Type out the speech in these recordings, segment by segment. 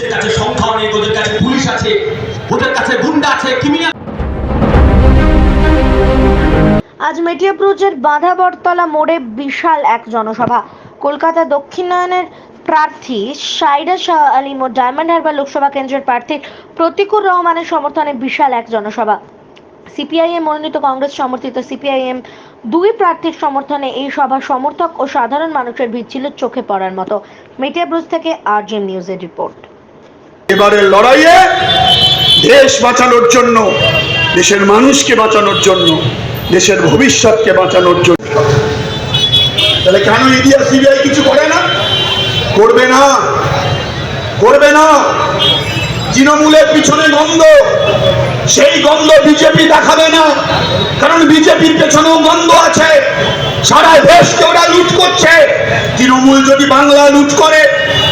ওদের কাছে সংখ্যা নেই, ওদের কাছে পুলিশ আছে, ওদের কাছে গুন্ডা আছে, ক্রিমিনাল। আজ মেটিয়াপুরের বাঁধাবরতলা মোড়ে বিশাল এক জনসভা। কলকাতা দক্ষিণায়নের প্রার্থী সাইরা শাহ আলী ও ডায়মন্ড হারবার লোকসভা কেন্দ্রের প্রার্থী প্রতিকুর রহমানের সমর্থনে বিশাল এক জনসভা। সিপিআইএম মনোনীত কংগ্রেস সমর্থিত সিপিআইএম দুই প্রার্থীর সমর্থনে এই সভা সমর্থক ও সাধারণ মানুষের ভিড় ছিল চোখে পড়ার মতো। মেটিয়াপুর থেকে আরজেএম নিউজের রিপোর্ট। এবারের লড়াইয়ে দেশ বাঁচানোর জন্য, দেশের মানুষকে বাঁচানোর জন্য, দেশের ভবিষ্যৎকে বাঁচানোর জন্য। তাহলে কেন ইডিয়া সিবিআই কিছু করে না? করবে না, করবে না। তৃণমূলের পিছনে গন্ধ, সেই গন্ধ বিজেপি দেখাবে না, কারণ বিজেপির পেছনেও গন্ধ আছে। সারা দেশকে ওরা লুট করছে। তৃণমূল যদি বাংলায় লুট করে,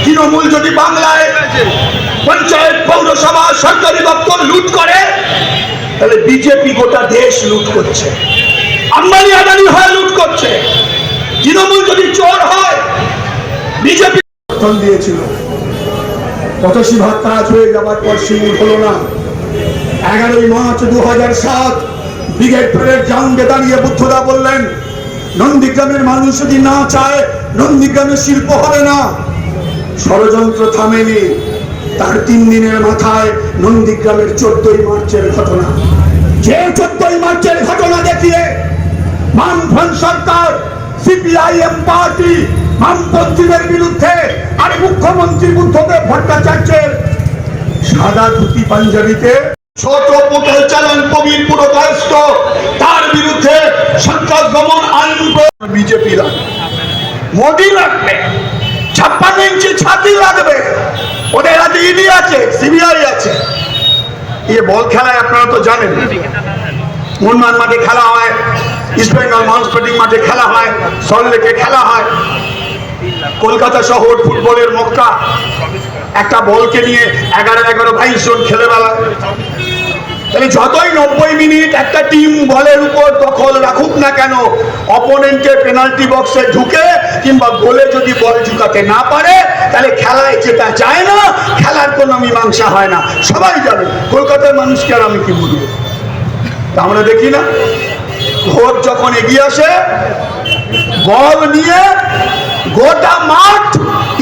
তৃণমূল যদি বাংলায় পঞ্চায়েত, পৌরসভা, সরকারি দপ্তর লুট করে, তাহলে বিজেপি গোটা দেশ লুট করছে। আম্বানি আদানি হয় লুট করছে। তৃণমূল যদি চোর হয়, বিজেপি দিয়েছিল। পঁচাশি ভাগ কাজ হয়ে যাবার পর সিঙ্গুর হলো না। 11ই মার্চ 2007 ব্রিগেড ফেরের জাঙ্গে দাঁড়িয়ে বুদ্ধদা বললেন, নন্দীগ্রামের মানুষ যদি না চায়, নন্দীগ্রামের শিল্প হবে না। ষড়যন্ত্র থামেনি। তার 3 দিনের মাথায় নন্দীগ্রামের 14ই মার্চের ঘটনা। যে 14ই মার্চের ঘটনা দেখিয়ে বামফ্রন্ট সরকার, সিপিআইএম পার্টি বামপন্থীদের বিরুদ্ধে আর মুখ্যমন্ত্রী বুদ্ধদেব ভট্টাচার্যের সাদা ধুতি পাঞ্জাবিতে ছোট পোর্টাল চালান কবির পুরকায়স্থ, তার বিরুদ্ধে সন্ত্রাস দমন আইন বিজেপি লাগবে, মোদি লাগবে, 56 ইঞ্চি ছাতি লাগবে। ওদের হাতে ইডি আছে, সিবিআই আছে। এই বল খেলায় আপনারা তো জানেন, মোহনবাগান মাঠে খেলা হয়, ইস্ট বেঙ্গল মাউন্টব্যাটেন মাঠে খেলা হয়, সল্টলেকে খেলা হয়। কলকাতা শহর ফুটবলের মক্কা। একটা বলকে নিয়ে 11-22 জন খেলে বেড়ায়। তাহলে যতই 90 মিনিট একটা টিম বলের উপর দখল রাখুক না কেন, অপোনেন্টের পেনাল্টি বক্সে ঢুকে কিংবা গোলে যদি বল ঢুকাতে না পারে, তাহলে খেলায় যেটা যায় না, খেলার কোনো মীমাংসা হয় না। সবাই জানে। কলকাতার মানুষকে আর আমি কি বলবো? আমরা দেখি না, ভোট যখন এগিয়ে আসে, বল নিয়ে গোটা মাঠ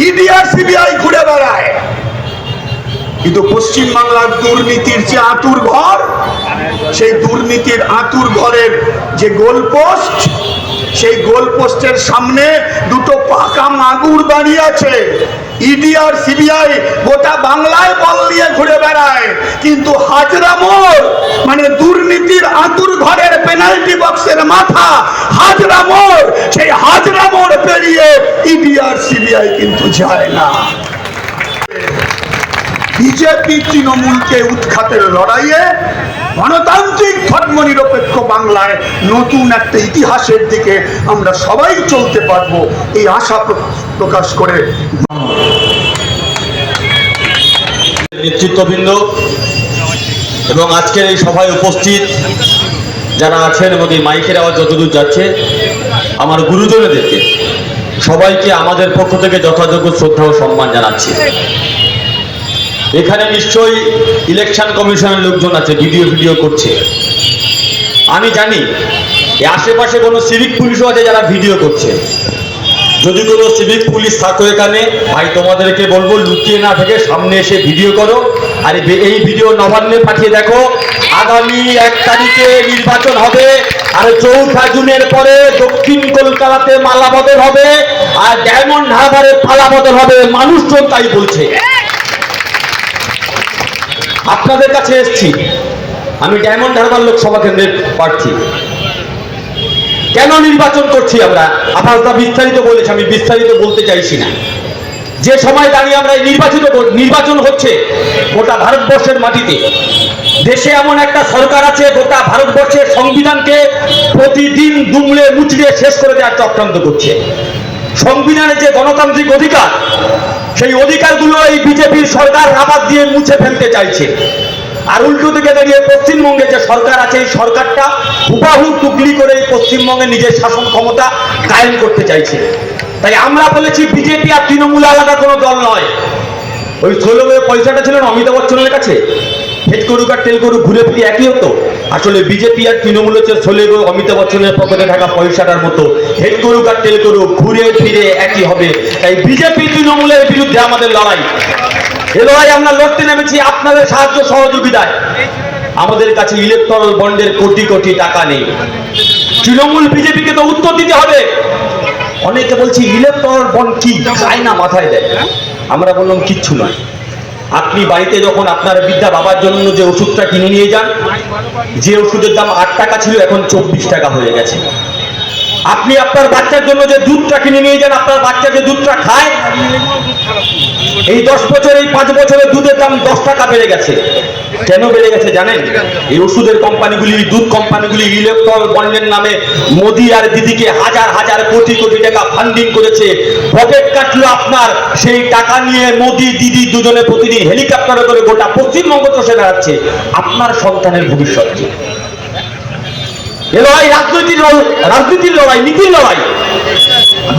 ইডি আর সিবিআই ঘুরে বেড়ায়। কিন্তু পশ্চিম বাংলার দুর্নীতির যে আঁতুর ঘর, সেই দুর্নীতির আঁতুর ঘরের যে গোলপোস্ট, সেই গোলপোস্টের সামনে দুটো পাকা মাগুর দাঁড়িয়ে আছে। ইডি আর সিবিআই গোটা বাংলায় বল নিয়ে ঘুরে বেড়ায়, কিন্তু হাজরা মোড় মানে দুর্নীতির আঁতুর ঘরের পেনাল্টি বক্সের মাথা হাজরা মোড়, সেই হাজরা মোড় পেরিয়ে ইডি আর সিবিআই কিন্তু যায় না। বিজেপি তৃণমূলকে উৎখাতের লড়াইয়ে গণতান্ত্রিক ধর্মনিরপেক্ষ বাংলায় নতুন একটা ইতিহাসের দিকে আমরা সবাই চলতে পারবো, এই আশা প্রকাশ করে নেতৃত্ববৃন্দ এবং আজকের এই সভায় উপস্থিত যারা আছেন এবং এই মাইকের আওয়াজ যতদূর যাচ্ছে, আমার গুরুজনদেরকে সবাইকে আমাদের পক্ষ থেকে যথাযোগ্য শ্রদ্ধা ও সম্মান জানাচ্ছি। এখানে নিশ্চয়ই ইলেকশন কমিশনের লোকজন আছে, ভিডিও করছে। আমি জানি আশেপাশে কোনো সিভিক পুলিশও আছে যারা ভিডিও করছে। যদি কোনো সিভিক পুলিশ থাকো এখানে, ভাই তোমাদেরকে বলবো লুকিয়ে না থেকে সামনে এসে ভিডিও করো। আর এই ভিডিও নবান্নে পাঠিয়ে দেখো। আগামী 1 তারিখে নির্বাচন হবে, আর 4 জুনের পরে দক্ষিণ কলকাতাতে মালা বদল হবে, আর ডায়মন্ড হারবারে পালা বদল হবে। মানুষজন তাই বলছে। আপনাদের কাছে এসছি, আমি ডায়মন্ড হারবার লোকসভা কেন্দ্রের প্রার্থী। কেন নির্বাচন করছি আমরা আপনারা বিস্তারিত বলেছি, আমি বিস্তারিত বলতে চাইছি না। যে সময় দাঁড়িয়ে আমরা নির্বাচন হচ্ছে গোটা ভারতবর্ষের মাটিতে, দেশে এমন একটা সরকার আছে গোটা ভারতবর্ষের সংবিধানকে প্রতিদিন দুমড়ে মুচড়ে শেষ করে দেওয়ার চক্রান্ত করছে। সংবিধানের যে গণতান্ত্রিক অধিকার, সেই অধিকারগুলো এই বিজেপির সরকার রাবার দিয়ে মুছে ফেলতে চাইছে। আর উল্টো দিকে দাঁড়িয়ে পশ্চিমবঙ্গে যে সরকার আছে, এই সরকারটা হুবাহু টুকলি করে পশ্চিমবঙ্গে নিজের শাসন ক্ষমতা কায়েম করতে চাইছে। তাই আমরা বলেছি বিজেপি আর তৃণমূল আলাদা কোনো দল নয়। ওই 16 পয়সাটা ছিল না অমিতাভ বচ্চনের কাছে, হেড করুক আর টেল করুক ঘুরে ফিরে একই হতো। আসলে বিজেপি আর তৃণমূল হচ্ছে 16 অমিতাভ বচ্চনের পকেটে থাকা পয়সাটার মতো, হেড করুক আর টেল করুক ঘুরে ফিরে একই হবে। তাই বিজেপি তৃণমূলের বিরুদ্ধে আমাদের লড়াই, এ লড়াই আমরা লড়তে নেমেছি আপনাদের সাহায্য সহযোগিতায়। আমাদের কাছে ইলেকট্রাল বন্ডের কোটি কোটি টাকা নেই। তৃণমূল বিজেপিকে তো উত্তর দিতে হবে। অনেকে বলছি ইলেকট্রাল বন্ড কি, খায় না মাথায় দেয়। আমরা বললাম কিচ্ছু নয়। আপনি বাড়িতে যখন আপনার বৃদ্ধা বাবার জন্য যে ওষুধটা কিনে নিয়ে যান, যে ওষুধের দাম 8 টাকা ছিল এখন 24 টাকা হয়ে গেছে। আপনি আপনার বাচ্চার জন্য যে দুধটা কিনে নিয়ে যান, আপনার বাচ্চা যে দুধটা খায়, এই 10 বছর এই 5 বছরের দুধের দাম 10 টাকা বেড়ে গেছে। কেন বেড়ে গেছে জানেন? এই ওষুধের কোম্পানিগুলি, দুধ কোম্পানিগুলি ইলেকট্রাল বন্ডের নামে মোদি আর দিদিকে হাজার হাজার কোটি কোটি টাকা ফান্ডিং করেছে। পকেট কাটলো আপনার, সেই টাকা নিয়ে মোদি দিদি দুজনে প্রতিদিন হেলিকপ্টারে করে গোটা পশ্চিমবঙ্গ চষে বেড়াচ্ছে। আপনার সন্তানের ভবিষ্যৎ কি? এ লড়াই রাজনীতির লড়াই, নীতির লড়াই।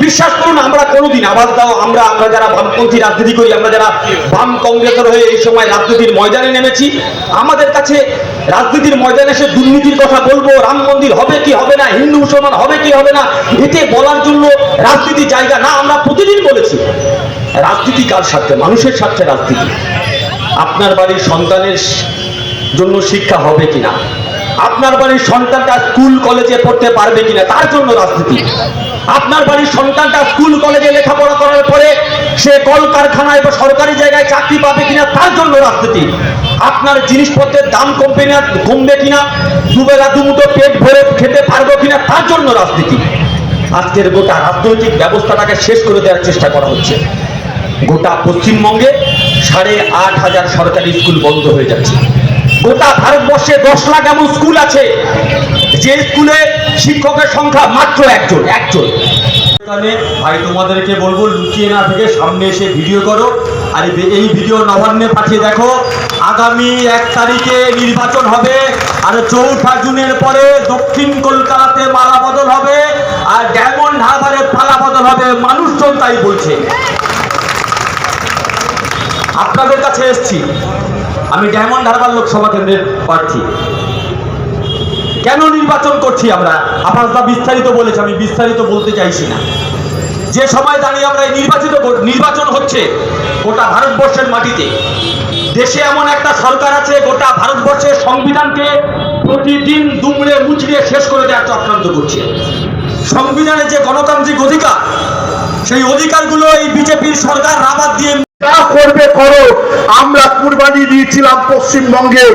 বিশ্বাস করুন, আমরা কোনোদিন আওয়াজ দাও, আমরা যারা বামপন্থী রাজনীতি করি, আমরা যারা বাম কংগ্রেসের হয়ে এই সময় রাজনীতির ময়দানে নেমেছি, আমাদের কাছে রাজনীতির ময়দানে এসে দুর্নীতির কথা বলবো, রাম মন্দির হবে কি হবে না, হিন্দু মুসলমান হবে কি হবে না, এতে বলার জন্য রাজনীতির জায়গা না। আমরা প্রতিদিন বলেছি রাজনীতি কার স্বার্থে? মানুষের স্বার্থে রাজনীতি। আপনার বাড়ির সন্তানের জন্য শিক্ষা হবে কিনা, আপনার বাড়ির সন্তানটা স্কুল কলেজে পড়তে পারবে কিনা, তার জন্য রাজনীতি। আপনার বাড়ির সন্তানটা স্কুল কলেজে লেখাপড়া করার পরে সে কলকারখানায় বা সরকারি জায়গায় চাকরি পাবে কিনা, তার জন্য রাজনীতি। আপনার জিনিসপত্রের দাম কমবে কিনা, দুবেলা দুমুঠো পেট ভরে খেতে পারবো কিনা, তার জন্য রাজনীতি। আজকের গোটা রাজনৈতিক ব্যবস্থাটাকে শেষ করে দেওয়ার চেষ্টা করা হচ্ছে। গোটা পশ্চিমবঙ্গে 8,500 সরকারি স্কুল বন্ধ হয়ে যাচ্ছে। গোটা ভারতবর্ষে 10 লাখ এমন স্কুল আছে যে স্কুলে শিক্ষকের সংখ্যা মাত্র একজন। ভাই তোমাদেরকে বলবো, লুকিয়ে না থেকে সামনে এসে ভিডিও করো, আর এই ভিডিও নবান্নে পাঠিয়ে দেখো। আগামী 1 তারিখে নির্বাচন হবে, আর 4 জুনের পরে দক্ষিণ কলকাতাতে মালা বদল হবে, আর ডায়মন্ড হারবারে পালা বদল হবে। মানুষজন তাই বলছে। আপনাদের কাছে এসছি, আমি ডায়মন্ড হারবার লোকসভা কেন্দ্রের প্রার্থী। কেন নির্বাচন করছি আমরা? আপনারা বিস্তারিত বলেছে, আমি বিস্তারিত বলতে চাইছি না। যে সময় দাঁড়িয়ে আমরা নির্বাচন হচ্ছে গোটা ভারতবর্ষের মাটিতে, দেশে এমন একটা সরকার আছে গোটা ভারতবর্ষের সংবিধানকে প্রতিদিন দুমড়ে মুচড়ে শেষ করে দেওয়ার চক্রান্ত করছে। সংবিধানের যে গণতান্ত্রিক অধিকার, সেই অধিকারগুলো এই বিজেপির সরকার রাবার দিয়ে যা করবে করো। আমরা কুরবানি দিয়েছিলাম পশ্চিমবঙ্গে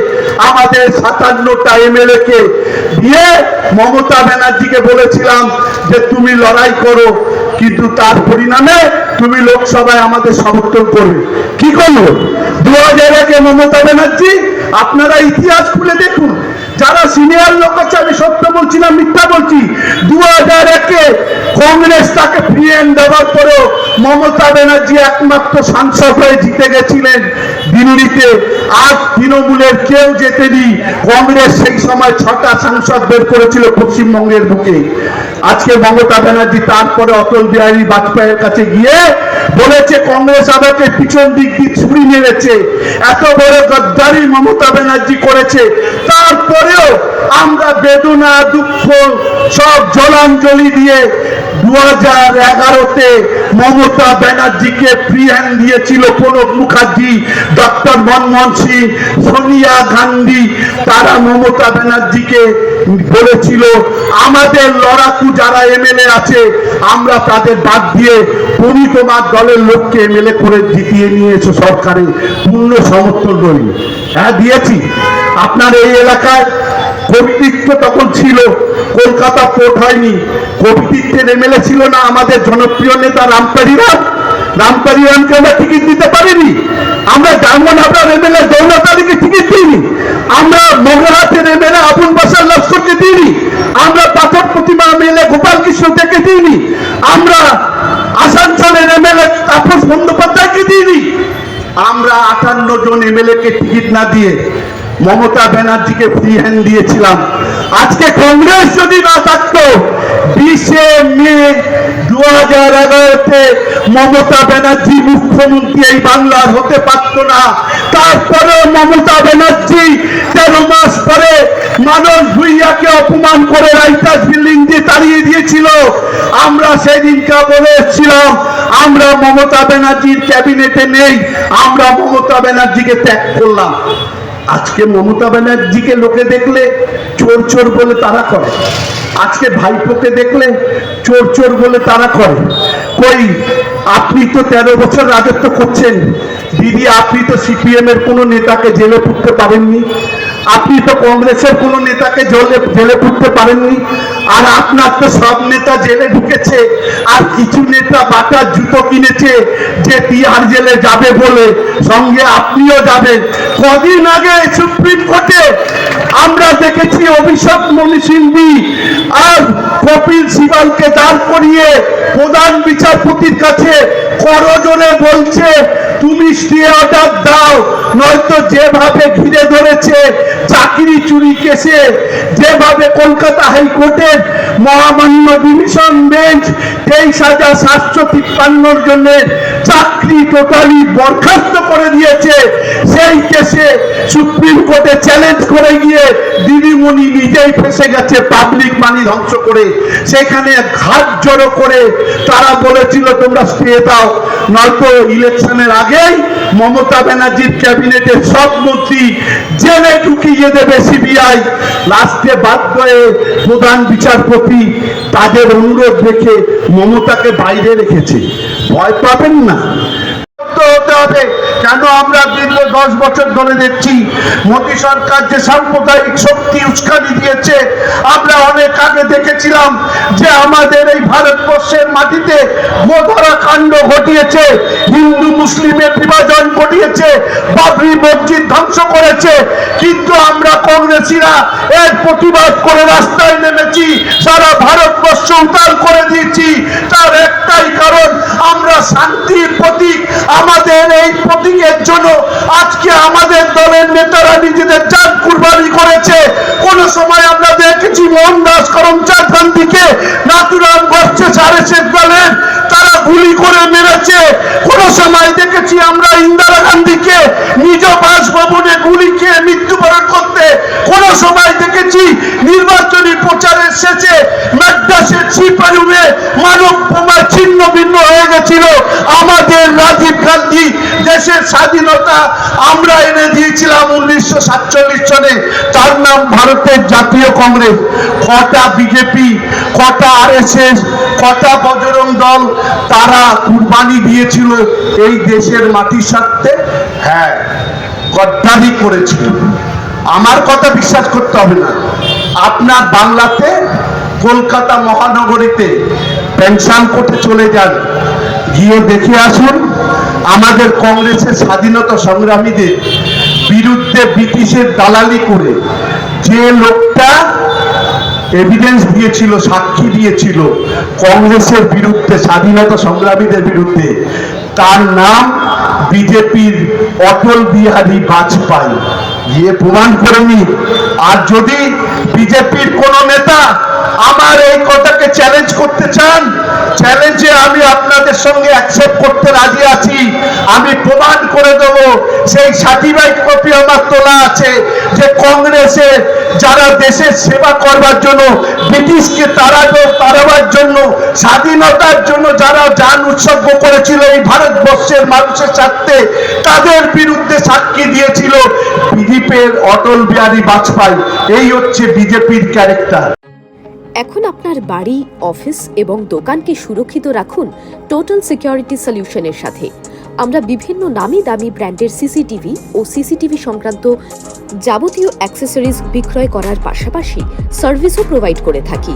আমাদের 57টা এমএলএ কে দিয়ে, মমতা ব্যানার্জিকে বলেছিলাম যে তুমি লড়াই করো, কিন্তু তার পরিণামে তুমি লোকসভায় আমাদের সমর্থন করবে। কি করলো 2001-এ মমতা ব্যানার্জি? আপনারা ইতিহাস খুলে দেখুন, যারা সিনিয়র লোক আছে, আমি সত্য বলছি না মিথ্যা বলছি, 2001-এ কংগ্রেস তাকে ফিরিয়ে দেওয়ার পরেও মমতা ব্যানার্জি একমাত্র সাংসদ হয়ে জিতে গেছিলেন দিল্লিতে। আর তৃণমূলের কেউ জেতেনি। কংগ্রেস সেই সময় 6টা সাংসদ বের করেছিল পশ্চিমবঙ্গের বুকে। আজকে মমতা ব্যানার্জি তারপরে অটল বিহারী বাজপেয়ীর কাছে গিয়ে বলেছে কংগ্রেস আমাকে পিছন দিক দিয়ে ছুরি মেরেছে। এত বড় গদ্দারি মমতা ব্যানার্জি করেছে, তারপরেও আমরা বেদনা দুঃখ সব জলাঞ্জলি দিয়ে 2011-তে মমতা ব্যানার্জিকে ফ্রি হ্যান্ড দিয়েছিল প্রণব মুখার্জি, ডক্টর মনমোহন সিং, সোনিয়া গান্ধী। তারা মমতা ব্যানার্জিকে বলেছিল আমাদের লড়াকু যারা এমএলএ আছে আমরা তাদের বাদ দিয়ে তুমি তোমার দলের লোককে এমএলএ করে জিতিয়ে নিয়েছো, সরকারে পূর্ণ সমর্থন করি। হ্যাঁ দিয়েছি। আপনার এই এলাকায় কবিতিত্ব তখন ছিল, কলকাতা পোর্ট হয়নি, কবিতিত্বের এমএলএ ছিল না আমাদের জনপ্রিয় নেতা রামপারিয়ানকে আমরা টিকিট দিতে পারিনি। আমরা ডায়মন্ড হারবার এমএলএ দৌলত আলীকে টিকিট দিইনি। আমরা মগরাহাটের এমএলএ আবুল বাশার লস্করকে দিইনি। আমরা পাথর প্রতিমা এমএলএ গোপাল কৃষ্ণ থেকে দিইনি। আমরা আসানসোলের এমএলএ তাপস বন্দ্যোপাধ্যায়কে দিইনি। আমরা 58 জন এমএলএ কে টিকিট না দিয়ে মমতা ব্যানার্জিকে ফ্রি হ্যান্ড দিয়েছিলাম। আজকে কংগ্রেস যদি না থাকতো 20শে মে 2011-তে মমতা ব্যানার্জি মুখ্যমন্ত্রী এই বাংলার হতে পারত না। তারপরে মমতা ব্যানার্জি 13 মাস পরে মানুষ ভুইয়াকে অপমান করে রাইটার্স বিল্ডিং দিয়ে তাড়িয়ে দিয়েছিল। আমরা সেদিনটা বলে এসেছিলাম আমরা মমতা ব্যানার্জির ক্যাবিনেটে নেই, আমরা মমতা ব্যানার্জিকে ত্যাগ করলাম। আজকে মমতা ব্যানার্জিকে লোকে দেখলে চোর চোর বলে তারা করে, আজকে ভাইপোকে দেখলে চোর চোর বলে তারা করে। কই আপনি তো 13 বছর রাজত্ব করছেন দিদি, আপনি তো সিপিএম এর কোনো নেতাকে জেলে পুরতে পারেননি, আপনি তো কংগ্রেসের কোনো নেতাকে জেলে পুরতে পারেননি। আর আপনার তো সব নেতা জেলে ঢুকেছে, আর কিছু নেতা বাটার জুতো কিনেছে যে তিহার জেলে যাবে বলে, সঙ্গে আপনিও যাবেন। কদিন আগে সুপ্রিম কোর্টে আমরা দেখেছি অভিষেক মনু সিংভি আর কপিল সিবালকে দাঁড় করিয়ে প্রধান বিচারপতির কাছে করজোরে বলছে তুমি স্টে অর্ডার দাও, নয়তো যেভাবে ঘিরে ধরেছে চাকরি চুরি কেসে, যেভাবে কলকাতা হাইকোর্টের মহামান্য ডিভিশন বেঞ্চ 23,753 জনের চাকরি টোটালি বরখাস্ত করে দিয়েছে, সেই কেসে সুপ্রিম কোর্টে চ্যালেঞ্জ করে গিয়ে দিদিমণি নিজেই ফেসে গেছে পাবলিক মানি ধ্বংস করে। সেখানে ঘাট জড়ো করে তারা বলেছিল তোমরা স্টে দাও, নয়তো ইলেকশনের আগেই মমতা ব্যানার্জির ক্যাবিনেটের সব মন্ত্রী জেলে ঢুকিয়ে দেবে সিবিআই। লাস্টে বাধ্য হয়ে প্রধান বিচারপতি তাদের অনুরোধ রেখে মমতাকে বাইরে রেখেছে। ভয় পাবেন না, হতে হবে। কেন আমরা দীর্ঘ 10 বছর ধরে দেখছি মোদী সরকার যে সাম্প্রদায়িক শক্তি উস্কানি দিয়েছে। আমরা অনেক আগে দেখেছিলাম যে আমাদের এই ভারতবর্ষের মাটিতে গোধরা কাণ্ড ঘটিয়েছে, হিন্দু মুসলিমের বিভাজন ঘটিয়েছে, বাবরি মসজিদ ধ্বংস করেছে, কিন্তু আমরা কংগ্রেসীরা এর প্রতিবাদ করে রাস্তায় নেমেছি, সারা ভারতবর্ষ উত্তাল করে দিয়েছি। তার একটাই কারণ, আমরা শান্তির প্রতীক। আমাদের এই প্রতীকের জন্য আজকে আমাদের দলের নেতারা নিজেদের জান কুরবানি করেছে। কোন সময় আমরা দেখেছি মোহনদাস করমচাঁদ গান্ধীকে নাথুরাম গডসে আরএসএস দলের তারা গুলি করে মেরেছে। কোন সময় দেখেছি আমরা ইন্দিরা গান্ধীকে নিজ বাসভবনে গুলি খেয়ে মৃত্যুবরণ করতে। কোন সময় দেখেছি নির্বাচনী প্রচারের শেষে ম্যাকডাসের ছিপারুমে মানব বোমা ছিন্ন ভিন্ন হয়ে গেছিল। আমাদের রাজীব গান্ধী দেশের স্বাধীনতা আমরা এনে দিয়েছিলাম 1947 সনে, তার নাম ভারতের জাতীয় কংগ্রেস। কটা বিজেপি, কটা আরএসএস, কটা বজরং দল তারা কুরবানি দিয়েছিল এই দেশের মাটির স্বার্থে? হ্যাঁ, গদ্দারি করেছিল। আমার কথা বিশ্বাস করতে হবে না, আপনার বাংলাতে কলকাতা মহানগরীতে পেনশন কোর্টে চলে যান, গিয়ে দেখে আসুন আমাদের কংগ্রেসের স্বাধীনতা সংগ্রামীদের বিরুদ্ধে ব্রিটিশের দালালি করে যে লোকটা এভিডেন্স দিয়েছিল, সাক্ষী দিয়েছিল কংগ্রেসের বিরুদ্ধে, স্বাধীনতা সংগ্রামীদের বিরুদ্ধে, তার নাম বিজেপির অটল বিহারী বাজপেয়ী। গিয়ে প্রমাণ করেনি। আর যদি বিজেপির কোন নেতা আমার এই কথাকে চ্যালেঞ্জ করতে চান, চ্যালেঞ্জে আমি আপনাদের সঙ্গে অ্যাকসেপ্ট করতে রাজি আছি। আমি প্রমাণ করে দেব, সেই সার্টিফাইড কপি আমার তোলা আছে, যে কংগ্রেসের যারা দেশের সেবা করবার জন্য, ব্রিটিশকে তাড়াবার জন্য, স্বাধীনতার জন্য যারা জান উৎসর্গ করেছিল এই ভারতবর্ষের মানুষের স্বার্থে, তাদের বিরুদ্ধে সাক্ষী দিয়েছিল বিজেপির অটল বিহারী বাজপেয়ী। এই হচ্ছে বিজেপির ক্যারেক্টার। এখন আপনার বাড়ি, অফিস এবং দোকানকে সুরক্ষিত রাখুন টোটাল সিকিউরিটি সলিউশনের সাথে। আমরা বিভিন্ন নামি দামি ব্র্যান্ডের সিসিটিভি ও সিসিটিভি সংক্রান্ত যাবতীয় অ্যাক্সেসরিজ বিক্রয় করার পাশাপাশি সার্ভিসও প্রোভাইড করে থাকি।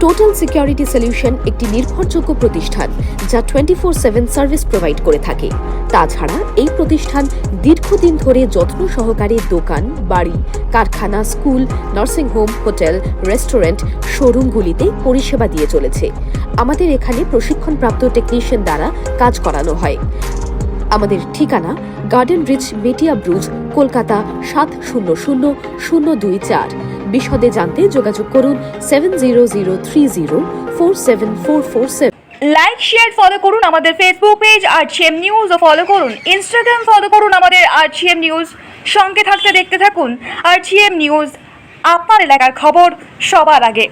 টোটাল সিকিউরিটি সলিউশন একটি নির্ভরযোগ্য প্রতিষ্ঠান যা 24/7 সার্ভিস প্রোভাইড করে থাকে। তাছাড়া এই প্রতিষ্ঠান দীর্ঘদিন ধরে যত্ন সহকারে দোকান, বাড়ি, কারখানা, স্কুল, নার্সিংহোম, হোটেল, রেস্টুরেন্ট, শোরুমগুলিতে পরিষেবা দিয়ে চলেছে। আমাদের এখানে প্রশিক্ষণপ্রাপ্ত টেকনিশিয়ান দ্বারা কাজ করানো হয়। আমাদের ঠিকানা গার্ডেন রিচ মেটিয়া ব্রুজ, কলকাতা 700024। বিশদে জানতে যোগাযোগ করুন 7003047447। লাইক শেয়ার ফলো করুন আমাদের ফেসবুক পেজ আরজিএম নিউজ ও ফলো করুন ইনস্টাগ্রাম ফলো করুন আমাদের আরজিএম নিউজ। সঙ্গে থাকতে দেখতে থাকুন আরজিএম নিউজ, আপনার এলাকার খবর সবার আগে।